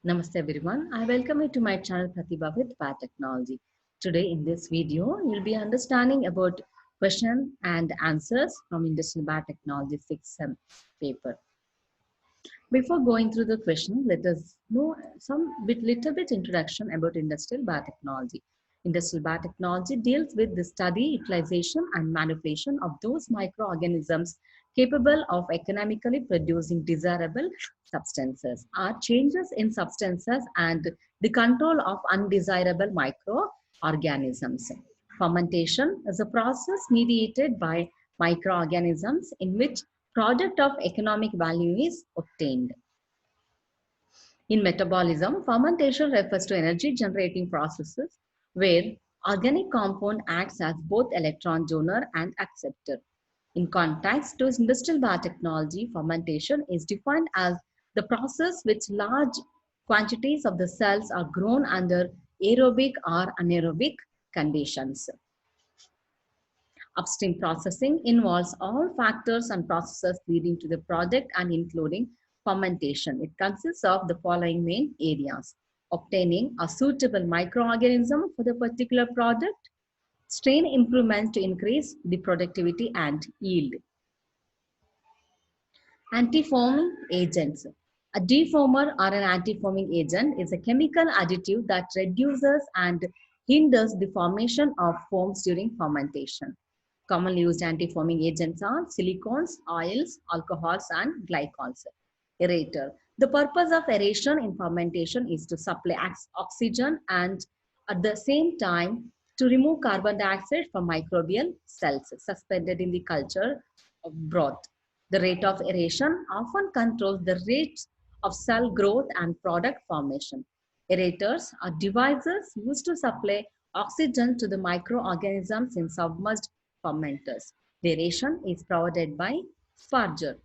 Namaste everyone. I welcome you to my channel Pratibha with Biotechnology. Today in this video, you'll be understanding about question and answers from Industrial Biotechnology 6th sem paper. Before going through the question, let us know little bit introduction about industrial biotechnology. Industrial biotechnology deals with the study, utilization, and manipulation of those microorganisms capable of economically producing desirable substances, or changes in substances, and the control of undesirable microorganisms. Fermentation is a process mediated by microorganisms in which product of economic value is obtained. In metabolism, fermentation refers to energy generating processes where organic compound acts as both electron donor and acceptor. In context to industrial biotechnology, fermentation is defined as the process which large quantities of the cells are grown under aerobic or anaerobic conditions. Upstream processing involves all factors and processes leading to the product and including fermentation. It consists of the following main areas: obtaining a suitable microorganism for the particular product, strain improvements to increase the productivity and yield, antifoaming agents. A defoamer or an antifoaming agent is a chemical additive that reduces and hinders the formation of foams during fermentation. Commonly used antifoaming agents are silicones, oils, alcohols, and glycols. Aerator. The purpose of aeration in fermentation is to supply oxygen and at the same time to remove carbon dioxide from microbial cells suspended in the culture of broth. The rate of aeration often controls the rate of cell growth and product formation. Aerators are devices used to supply oxygen to the microorganisms in submerged fermenters. The aeration is provided by Sparger.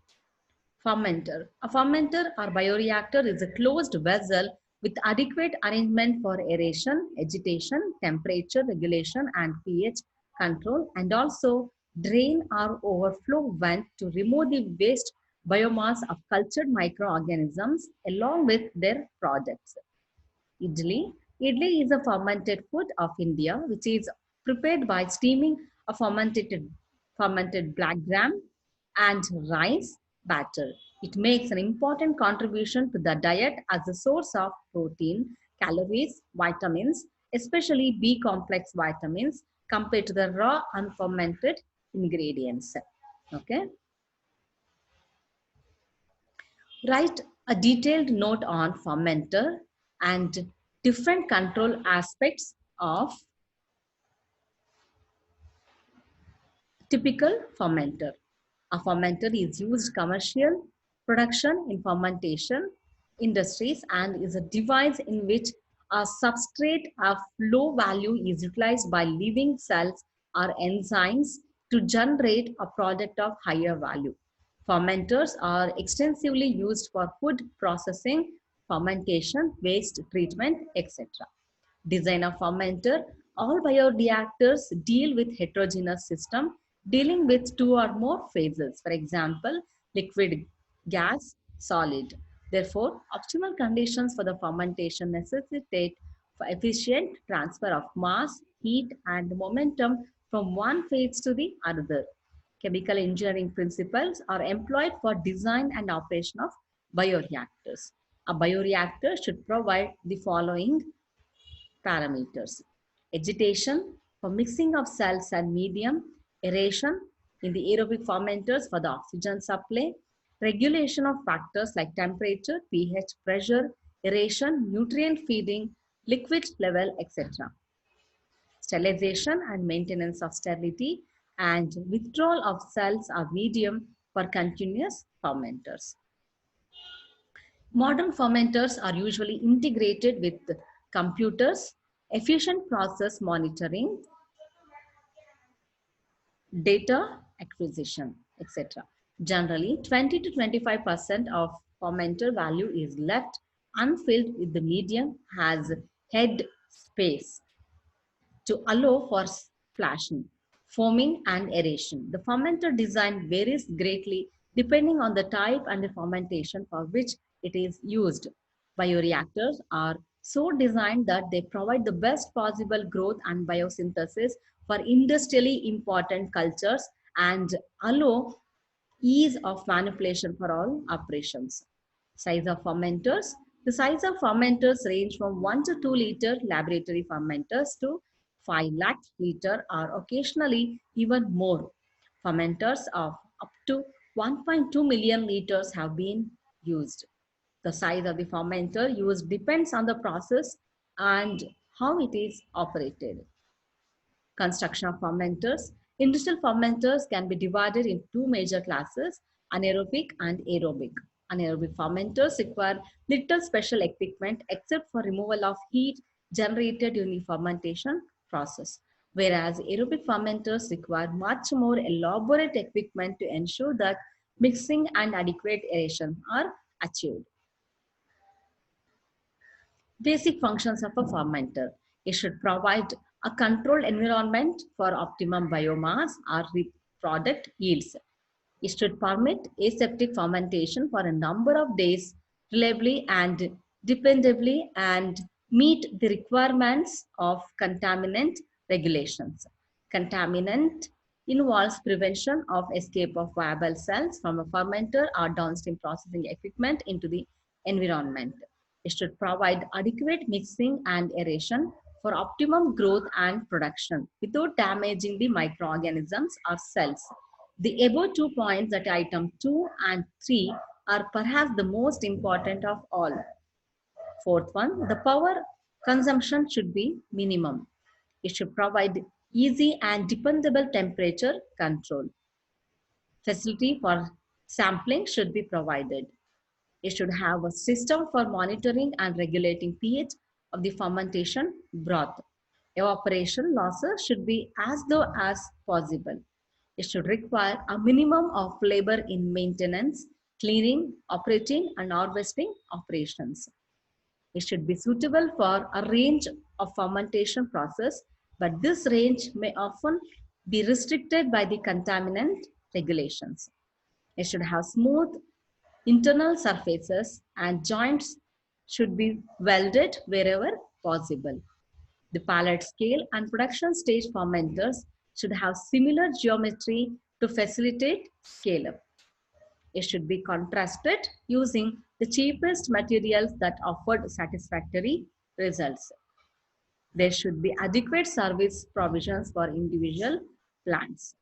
Fermenter. A fermenter or bioreactor is a closed vessel with adequate arrangement for aeration, agitation, temperature regulation, and pH control, and also drain or overflow vent to remove the waste biomass of cultured microorganisms along with their products. Idli. Idli is a fermented food of India, which is prepared by steaming a fermented black gram and rice batter. It makes an important contribution to the diet as a source of protein, calories, vitamins, especially B complex vitamins, compared to the raw unfermented ingredients. Okay. Write a detailed note on fermenter and different control aspects of typical fermenter. A fermenter is used commercial production in fermentation industries and is a device in which a substrate of low value is utilized by living cells or enzymes to generate a product of higher value. Fermenters are extensively used for food processing, fermentation, waste treatment, etc. Design of fermenter. All bioreactors deal with heterogeneous system dealing with two or more phases. For example, liquid, gas, solid. Therefore, optimal conditions for the fermentation necessitate for efficient transfer of mass, heat, and momentum from one phase to the other. Chemical engineering principles are employed for design and operation of bioreactors. A bioreactor should provide the following parameters: agitation for mixing of cells and medium, aeration in the aerobic fermenters for the oxygen supply, regulation of factors like temperature, pH, pressure, aeration, nutrient feeding, liquid level, etc. Sterilization and maintenance of sterility, and withdrawal of cells or medium for continuous fermenters. Modern fermenters are usually integrated with computers, efficient process monitoring, data acquisition, etc. Generally, 20 to 25% of fermenter value is left unfilled if the medium has head space to allow for flashing, foaming, and aeration. The fermenter design varies greatly depending on the type and the fermentation for which it is used. Bioreactors are so designed that they provide the best possible growth and biosynthesis for industrially important cultures and allow ease of manipulation for all operations. Size of fermenters. The size of fermenters range from 1 to 2 liter laboratory fermenters to 5 lakh liter or occasionally even more. Fermenters of up to 1.2 million liters have been used. The size of the fermenter used depends on the process and how it is operated. Construction of fermenters. Industrial fermenters can be divided in two major classes, anaerobic and aerobic. Anaerobic fermenters require little special equipment except for removal of heat generated during the fermentation process, whereas aerobic fermenters require much more elaborate equipment to ensure that mixing and adequate aeration are achieved. Basic functions of a fermenter. It should provide a controlled environment for optimum biomass or product yields. It should permit aseptic fermentation for a number of days reliably and dependably and meet the requirements of contaminant regulations. Contaminant involves prevention of escape of viable cells from a fermenter or downstream processing equipment into the environment. It should provide adequate mixing and aeration for optimum growth and production without damaging the microorganisms or cells. The above 2 points at item 2 and 3 are perhaps the most important of all. Fourth one, the power consumption should be minimum. It should provide easy and dependable temperature control. Facility for sampling should be provided. It should have a system for monitoring and regulating pH of the fermentation broth. Evaporation losses should be as low as possible. It should require a minimum of labor in maintenance, cleaning, operating, and harvesting operations. It should be suitable for a range of fermentation process, but this range may often be restricted by the contaminant regulations. It should have smooth internal surfaces and joints should be welded wherever possible. The pallet scale and production stage fermenters should have similar geometry to facilitate scale up. It should be contrasted using the cheapest materials that offered satisfactory results. There should be adequate service provisions for individual plants.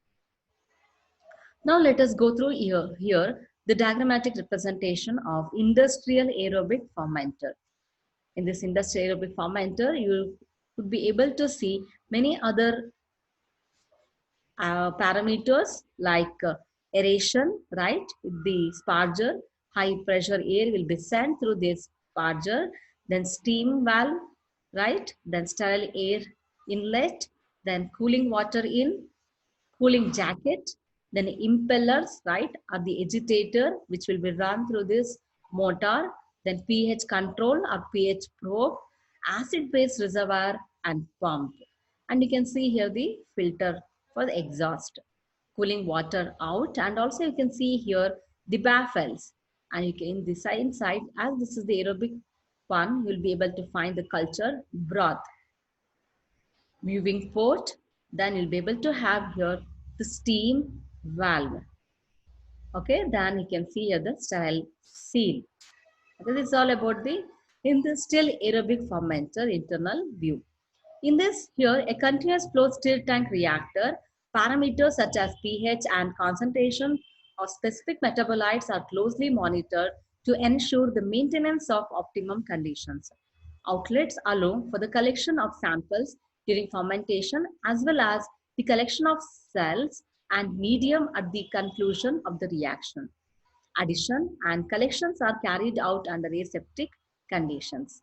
Now let us go through here the diagrammatic representation of industrial aerobic fermenter. In this industrial aerobic fermenter, you would be able to see many other parameters like aeration, right? The sparger, high pressure air will be sent through this sparger, then steam valve, right? Then sterile air inlet, then cooling water in, cooling jacket, then impellers, right, are the agitator which will be run through this motor, then pH control or pH probe, acid base reservoir and pump. And you can see here the filter for the exhaust, cooling water out, and also you can see here the baffles. And you can the inside, as this is the aerobic one, you will be able to find the culture broth, viewing port, then you'll be able to have here the steam valve. Okay, then you can see here the sterile seal. Okay, this is all about the industrial aerobic fermenter internal view. In this here, a continuous flow stir tank reactor, parameters such as pH and concentration of specific metabolites are closely monitored to ensure the maintenance of optimum conditions. Outlets allow for the collection of samples during fermentation as well as the collection of cells and medium at the conclusion of the reaction. Addition and collections are carried out under aseptic conditions.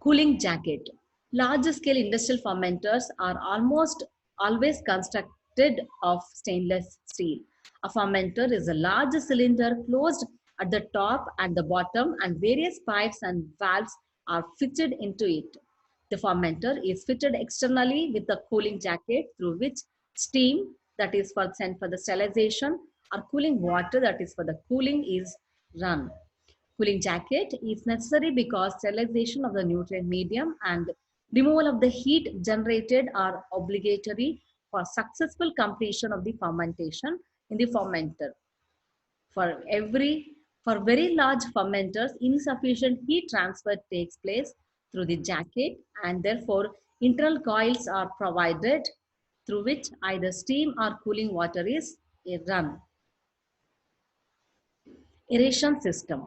Cooling jacket. Large scale industrial fermenters are almost always constructed of stainless steel. A fermenter is a large cylinder closed at the top and the bottom, and various pipes and valves are fitted into it. The fermenter is fitted externally with a cooling jacket through which steam, that is sent for the sterilization, or cooling water, that is for the cooling, is run. Cooling jacket is necessary because sterilization of the nutrient medium and removal of the heat generated are obligatory for successful completion of the fermentation in the fermenter. For for very large fermenters, insufficient heat transfer takes place through the jacket and therefore internal coils are provided through which either steam or cooling water is run. Aeration system.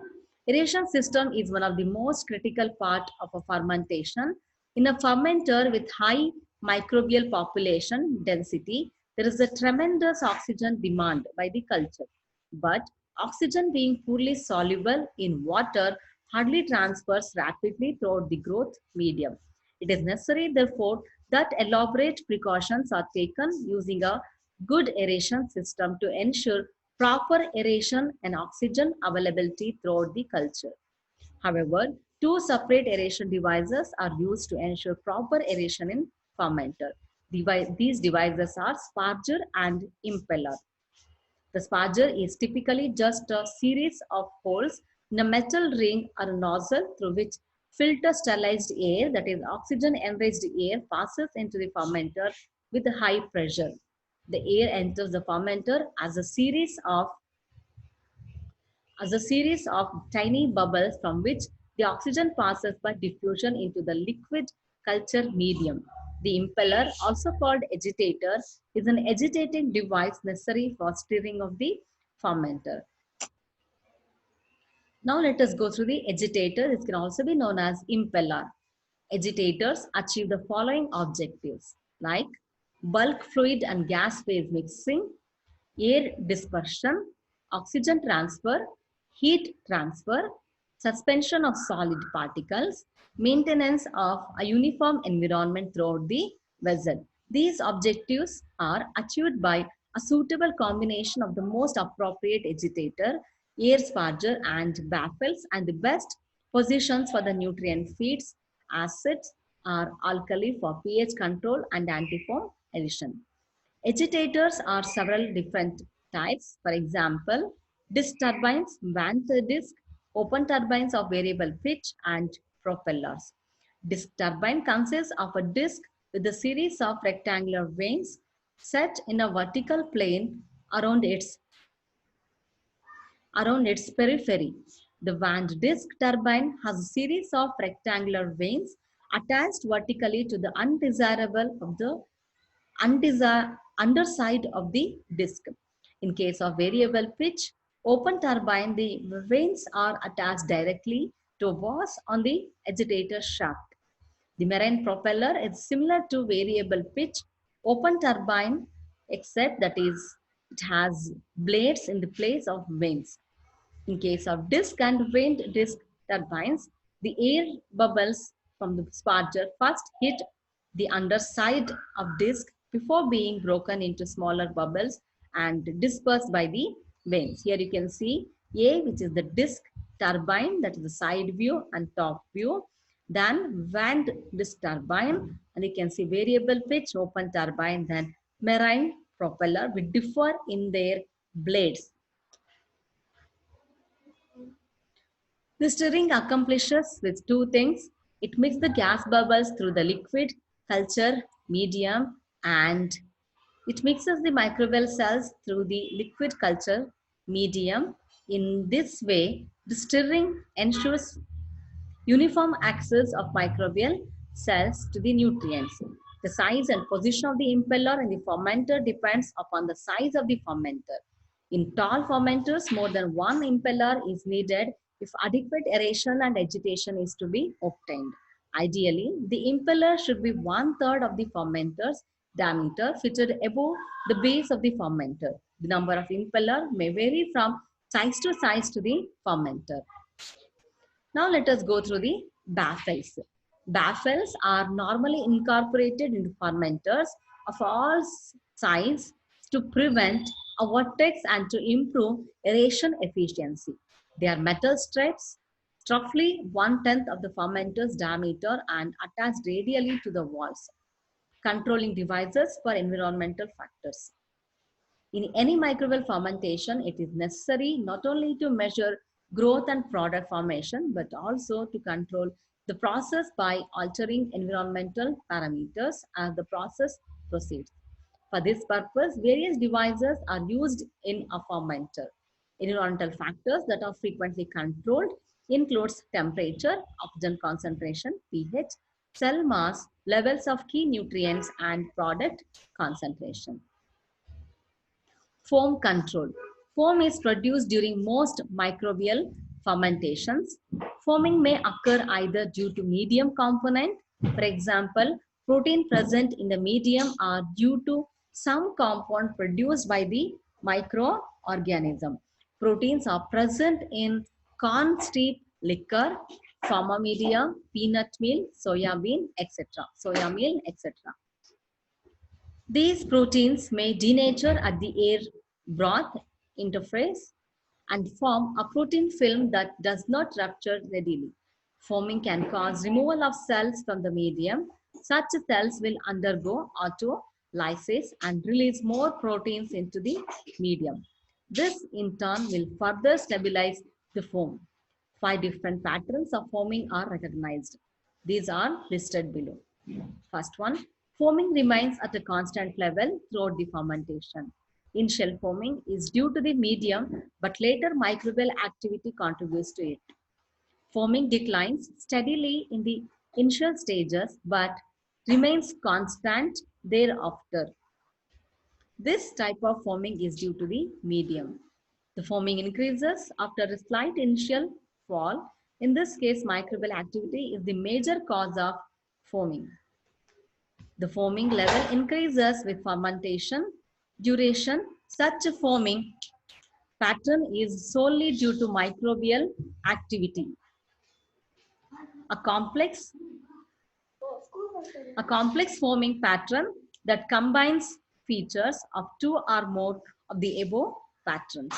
Aeration system is one of the most critical part of a fermentation. In a fermenter with high microbial population density, there is a tremendous oxygen demand by the culture. But oxygen being poorly soluble in water hardly transfers rapidly throughout the growth medium. It is necessary, therefore, that elaborate precautions are taken using a good aeration system to ensure proper aeration and oxygen availability throughout the culture. However, two separate aeration devices are used to ensure proper aeration in fermenter. These devices are sparger and impeller. The sparger is typically just a series of holes in a metal ring or a nozzle through which filter sterilized air, that is oxygen enriched air, passes into the fermenter with a high pressure. The air enters the fermenter as a series of tiny bubbles from which the oxygen passes by diffusion into the liquid culture medium. The impeller, also called agitator, is an agitating device necessary for stirring of the fermenter. Now let us go through the agitator. This can also be known as impeller. Agitators achieve the following objectives like bulk fluid and gas phase mixing, air dispersion, oxygen transfer, heat transfer, suspension of solid particles, maintenance of a uniform environment throughout the vessel. These objectives are achieved by a suitable combination of the most appropriate agitator, air sparger, and baffles, and the best positions for the nutrient feeds, acids, or alkali for pH control and antifoam addition. Agitators are several different types. For example, disk turbines, vent disk, open turbines of variable pitch, and propellers. Disk turbine consists of a disk with a series of rectangular vanes set in a vertical plane around its periphery. The vent disk turbine has a series of rectangular vanes attached vertically to the underside of the disc. In case of variable pitch, open turbine, the vanes are attached directly to a was on the agitator shaft. The marine propeller is similar to variable pitch open turbine, except that is it has blades in the place of vanes. In case of disk and vane disk turbines, the air bubbles from the sparger first hit the underside of disk before being broken into smaller bubbles and dispersed by the vanes. Here you can see A, which is the disk turbine, that is the side view and top view. Then vent disk turbine, and you can see variable pitch open turbine, then marine propeller, which differ in their blades. The stirring accomplishes with two things. It makes the gas bubbles through the liquid culture medium and it mixes the microbial cells through the liquid culture medium. In this way, the stirring ensures uniform access of microbial cells to the nutrients. The size and position of the impeller in the fermenter depends upon the size of the fermenter. In tall fermenters, more than one impeller is needed if adequate aeration and agitation is to be obtained. Ideally, the impeller should be 1/3 of the fermenter's diameter fitted above the base of the fermenter. The number of impeller may vary from size to the fermenter. Now let us go through the baffles. Baffles are normally incorporated into fermenters of all sizes to prevent a vortex and to improve aeration efficiency. They are metal strips, roughly 1/10 of the fermenter's diameter and attached radially to the walls, controlling devices for environmental factors. In any microbial fermentation, it is necessary not only to measure growth and product formation, but also to control the process by altering environmental parameters as the process proceeds. For this purpose, various devices are used in a fermenter. Environmental factors that are frequently controlled includes temperature, oxygen concentration, pH, cell mass, levels of key nutrients, and product concentration. Foam control. Foam is produced during most microbial fermentations. Foaming may occur either due to medium component, for example, protein present in the medium, or due to some compound produced by the microorganism. Proteins are present in corn steep liquor, pharma media, peanut meal, soya bean, etc. Soya meal, etc. These proteins may denature at the air broth interface and form a protein film that does not rupture readily. Foaming can cause removal of cells from the medium. Such cells will undergo autolysis and release more proteins into the medium. This in turn will further stabilize the foam. 5 different patterns of foaming are recognized. These are listed below. First one, foaming remains at a constant level throughout the fermentation. Initial foaming is due to the medium, but later microbial activity contributes to it. Foaming declines steadily in the initial stages, but remains constant thereafter. This type of foaming is due to the medium. The foaming increases after a slight initial fall. In this case, microbial activity is the major cause of foaming. The foaming level increases with fermentation duration. Such a foaming pattern is solely due to microbial activity. A complex, a complex foaming pattern that combines features of 2 or more of the above patterns.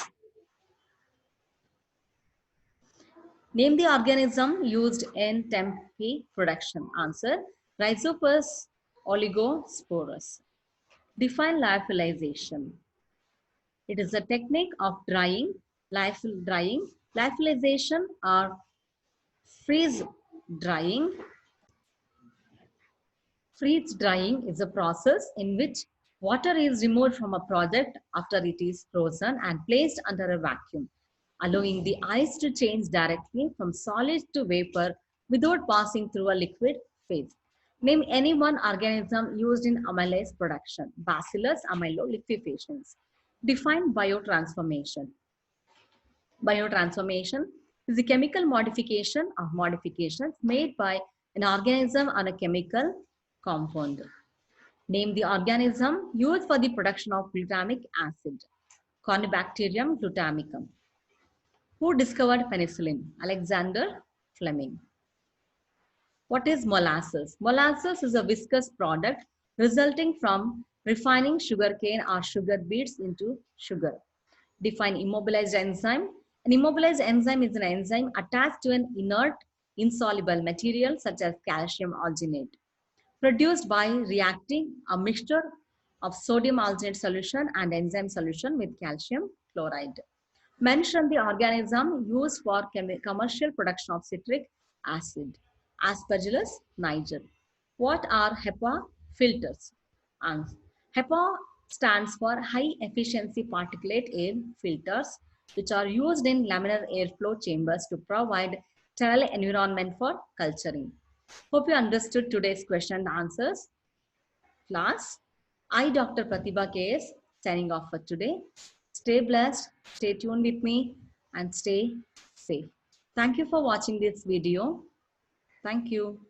Name the organism used in Tempeh production. Answer, Rhizopus oligosporus. Define lyophilization. It is a technique of drying, lyophilization or freeze drying. Freeze drying is a process in which water is removed from a product after it is frozen and placed under a vacuum, allowing the ice to change directly from solid to vapor without passing through a liquid phase. Name any one organism used in amylase production. Bacillus amylolifications. Define biotransformation. Biotransformation is the chemical modification of modifications made by an organism on a chemical compound. Name the organism used for the production of glutamic acid. Corynebacterium glutamicum. Who discovered penicillin? Alexander Fleming. What is molasses? Molasses is a viscous product resulting from refining sugarcane or sugar beets into sugar. Define immobilized enzyme. An immobilized enzyme is an enzyme attached to an inert, insoluble material such as calcium alginate, produced by reacting a mixture of sodium alginate solution and enzyme solution with calcium chloride. Mention the organism used for commercial production of citric acid. Aspergillus niger. What are HEPA filters? Answer. HEPA stands for high efficiency particulate air filters, which are used in laminar airflow chambers to provide sterile environment for culturing. Hope you understood today's question and answers. Class, I, Dr. Pratibha KS, signing off for today. Stay blessed, stay tuned with me, and stay safe. Thank you for watching this video. Thank you.